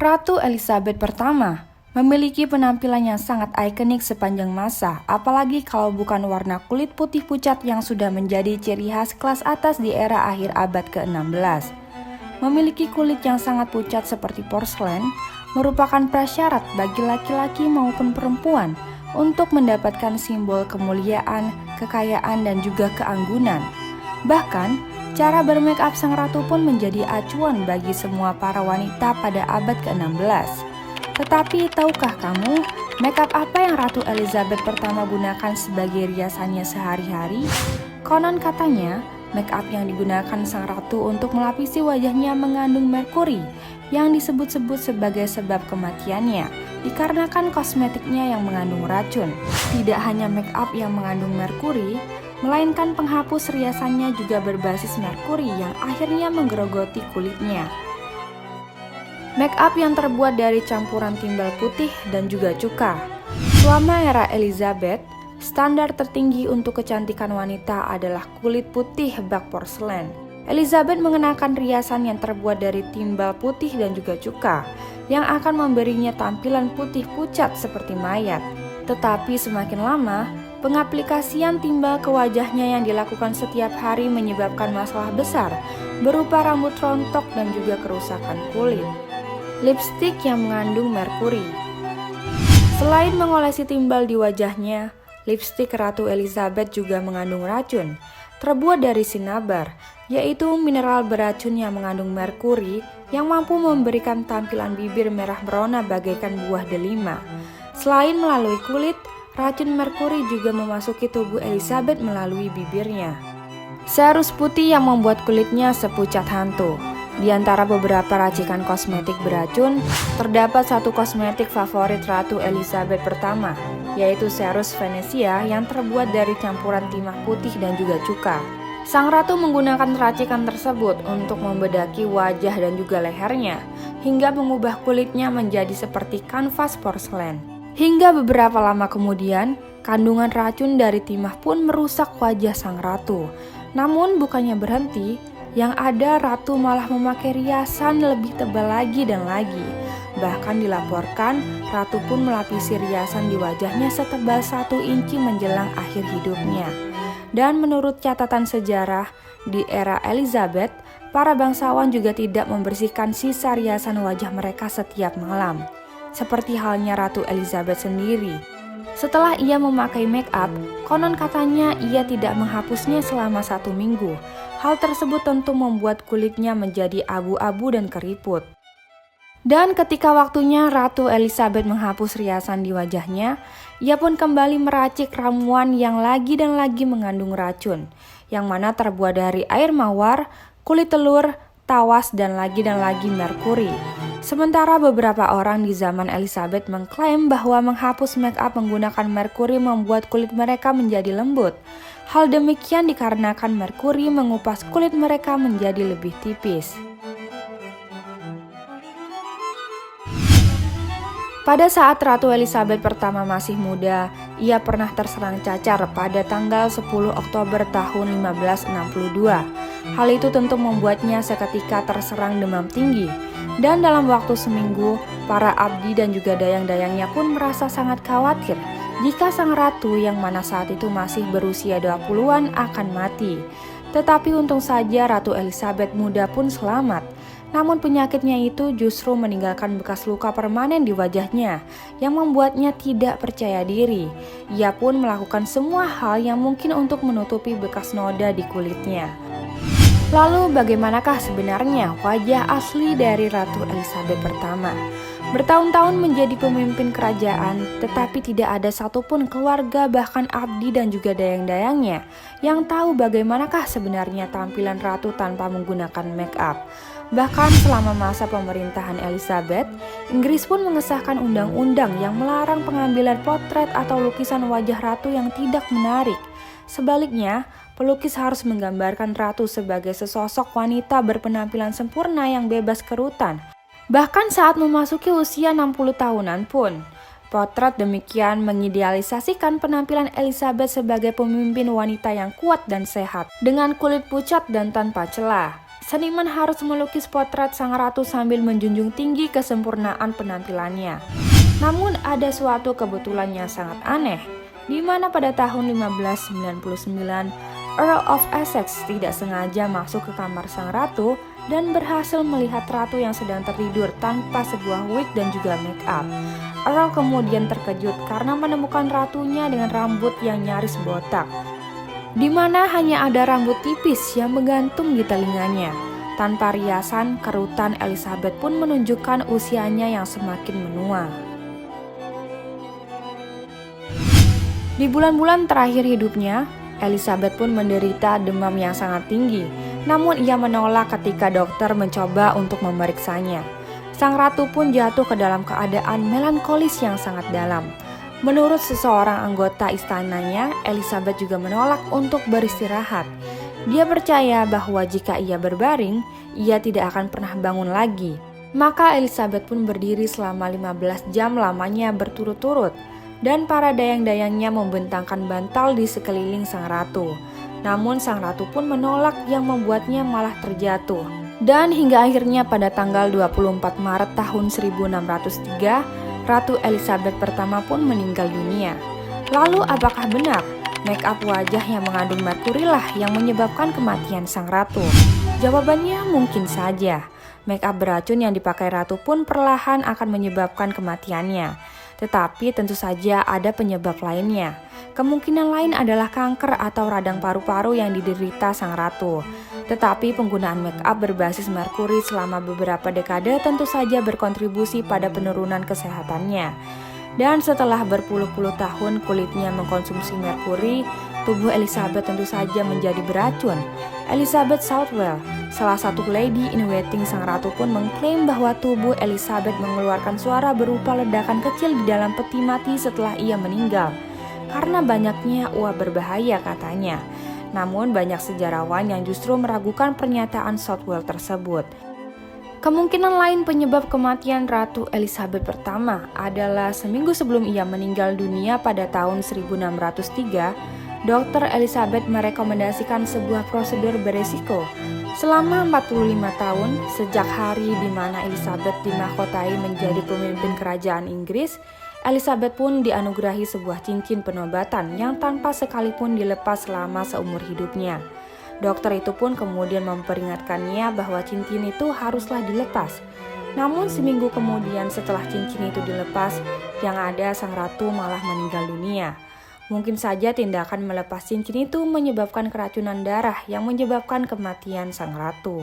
Ratu Elizabeth pertama memiliki penampilan yang sangat ikonik sepanjang masa, apalagi kalau bukan warna kulit putih pucat yang sudah menjadi ciri khas kelas atas di era akhir abad ke-16. Memiliki kulit yang sangat pucat seperti porselen merupakan prasyarat bagi laki-laki maupun perempuan untuk mendapatkan simbol kemuliaan, kekayaan, dan juga keanggunan. Bahkan, cara bermake up sang ratu pun menjadi acuan bagi semua para wanita pada abad ke-16. Tetapi tahukah kamu, make up apa yang Ratu Elizabeth pertama gunakan sebagai riasannya sehari-hari? Konon katanya, make up yang digunakan sang ratu untuk melapisi wajahnya mengandung merkuri yang disebut-sebut sebagai sebab kematiannya, dikarenakan kosmetiknya yang mengandung racun. Tidak hanya make up yang mengandung merkuri, melainkan penghapus riasannya juga berbasis merkuri yang akhirnya menggerogoti kulitnya. Make up yang terbuat dari campuran timbal putih dan juga cuka. Selama era Elizabeth, standar tertinggi untuk kecantikan wanita adalah kulit putih bak porselen. Elizabeth mengenakan riasan yang terbuat dari timbal putih dan juga cuka, yang akan memberinya tampilan putih pucat seperti mayat. Tetapi semakin lama, pengaplikasian timbal ke wajahnya yang dilakukan setiap hari menyebabkan masalah besar, berupa rambut rontok dan juga kerusakan kulit. Lipstik yang mengandung merkuri. Selain mengolesi timbal di wajahnya, lipstik Ratu Elizabeth juga mengandung racun, terbuat dari sinabar, yaitu mineral beracun yang mengandung merkuri yang mampu memberikan tampilan bibir merah merona bagaikan buah delima. Selain melalui kulit, racun merkuri juga memasuki tubuh Elizabeth melalui bibirnya. Serus putih yang membuat kulitnya sepucat hantu. Di antara beberapa racikan kosmetik beracun, terdapat satu kosmetik favorit Ratu Elizabeth pertama, yaitu Serus Venetia yang terbuat dari campuran timah putih dan juga cuka. Sang ratu menggunakan racikan tersebut untuk membedaki wajah dan juga lehernya, hingga mengubah kulitnya menjadi seperti kanvas porselen. Hingga beberapa lama kemudian, kandungan racun dari timah pun merusak wajah sang ratu. Namun bukannya berhenti, yang ada ratu malah memakai riasan lebih tebal lagi dan lagi. Bahkan dilaporkan ratu pun melapisi riasan di wajahnya setebal 1 inci menjelang akhir hidupnya. Dan menurut catatan sejarah, di era Elizabeth, para bangsawan juga tidak membersihkan sisa riasan wajah mereka setiap malam. Seperti halnya Ratu Elizabeth sendiri. Setelah ia memakai make up, konon katanya ia tidak menghapusnya selama 1 minggu. Hal tersebut tentu membuat kulitnya menjadi abu-abu dan keriput. Dan ketika waktunya Ratu Elizabeth menghapus riasan di wajahnya, ia pun kembali meracik ramuan yang lagi dan lagi mengandung racun, yang mana terbuat dari air mawar, kulit telur, tawas, dan lagi merkuri. Sementara beberapa orang di zaman Elizabeth mengklaim bahwa menghapus make up menggunakan merkuri membuat kulit mereka menjadi lembut. Hal demikian dikarenakan merkuri mengupas kulit mereka menjadi lebih tipis. Pada saat Ratu Elizabeth pertama masih muda, ia pernah terserang cacar pada tanggal 10 Oktober tahun 1562. Hal itu tentu membuatnya seketika terserang demam tinggi. Dan dalam waktu seminggu, para abdi dan juga dayang-dayangnya pun merasa sangat khawatir jika sang ratu yang mana saat itu masih berusia 20-an akan mati. Tetapi untung saja Ratu Elizabeth muda pun selamat. Namun penyakitnya itu justru meninggalkan bekas luka permanen di wajahnya yang membuatnya tidak percaya diri. Ia pun melakukan semua hal yang mungkin untuk menutupi bekas noda di kulitnya. Lalu bagaimanakah sebenarnya wajah asli dari Ratu Elizabeth pertama? Bertahun-tahun menjadi pemimpin kerajaan, tetapi tidak ada satupun keluarga bahkan abdi dan juga dayang-dayangnya yang tahu bagaimanakah sebenarnya tampilan ratu tanpa menggunakan make up. Bahkan selama masa pemerintahan Elizabeth, Inggris pun mengesahkan undang-undang yang melarang pengambilan potret atau lukisan wajah ratu yang tidak menarik. Sebaliknya, pelukis harus menggambarkan ratu sebagai sesosok wanita berpenampilan sempurna yang bebas kerutan. Bahkan saat memasuki usia 60 tahunan pun, potret demikian mengidealisasikan penampilan Elizabeth sebagai pemimpin wanita yang kuat dan sehat, dengan kulit pucat dan tanpa celah. seniman harus melukis potret sang ratu sambil menjunjung tinggi kesempurnaan penampilannya. Namun ada suatu kebetulan yang sangat aneh, di mana pada tahun 1599, Earl of Essex tidak sengaja masuk ke kamar sang ratu dan berhasil melihat ratu yang sedang tertidur tanpa sebuah wig dan juga make up. Earl kemudian terkejut karena menemukan ratunya dengan rambut yang nyaris botak, di mana hanya ada rambut tipis yang menggantung di telinganya. Tanpa riasan, kerutan Elizabeth pun menunjukkan usianya yang semakin menua. Di bulan-bulan terakhir hidupnya, Elizabeth pun menderita demam yang sangat tinggi. Namun ia menolak ketika dokter mencoba untuk memeriksanya. Sang ratu pun jatuh ke dalam keadaan melankolis yang sangat dalam. Menurut seseorang anggota istananya, Elizabeth juga menolak untuk beristirahat. Dia percaya bahwa jika ia berbaring, ia tidak akan pernah bangun lagi. Maka Elizabeth pun berdiri selama 15 jam lamanya berturut-turut, dan para dayang-dayangnya membentangkan bantal di sekeliling sang ratu. Namun sang ratu pun menolak yang membuatnya malah terjatuh. Dan hingga akhirnya pada tanggal 24 Maret tahun 1603, Ratu Elizabeth pertama pun meninggal dunia. Lalu apakah benar make up wajah yang mengandung merkuri lah yang menyebabkan kematian sang ratu? Jawabannya mungkin saja. Make up beracun yang dipakai ratu pun perlahan akan menyebabkan kematiannya. Tetapi tentu saja ada penyebab lainnya. Kemungkinan lain adalah kanker atau radang paru-paru yang diderita sang ratu. Tetapi penggunaan make up berbasis merkuri selama beberapa dekade tentu saja berkontribusi pada penurunan kesehatannya. Dan setelah berpuluh-puluh tahun kulitnya mengkonsumsi merkuri, tubuh Elizabeth tentu saja menjadi beracun. Elizabeth Southwell, salah satu lady in waiting sang ratu pun mengklaim bahwa tubuh Elizabeth mengeluarkan suara berupa ledakan kecil di dalam peti mati setelah ia meninggal. Karena banyaknya uap berbahaya katanya. Namun banyak sejarawan yang justru meragukan pernyataan Southwell tersebut. Kemungkinan lain penyebab kematian Ratu Elizabeth pertama adalah seminggu sebelum ia meninggal dunia pada tahun 1603, Dr. Elizabeth merekomendasikan sebuah prosedur beresiko. Selama 45 tahun, sejak hari di mana Elizabeth dimahkotai menjadi pemimpin kerajaan Inggris, Elizabeth pun dianugerahi sebuah cincin penobatan yang tanpa sekalipun dilepas selama seumur hidupnya. Dokter itu pun kemudian memperingatkannya bahwa cincin itu haruslah dilepas. Namun seminggu kemudian setelah cincin itu dilepas, yang ada sang ratu malah meninggal dunia. Mungkin saja tindakan melepas cincin itu menyebabkan keracunan darah yang menyebabkan kematian sang ratu.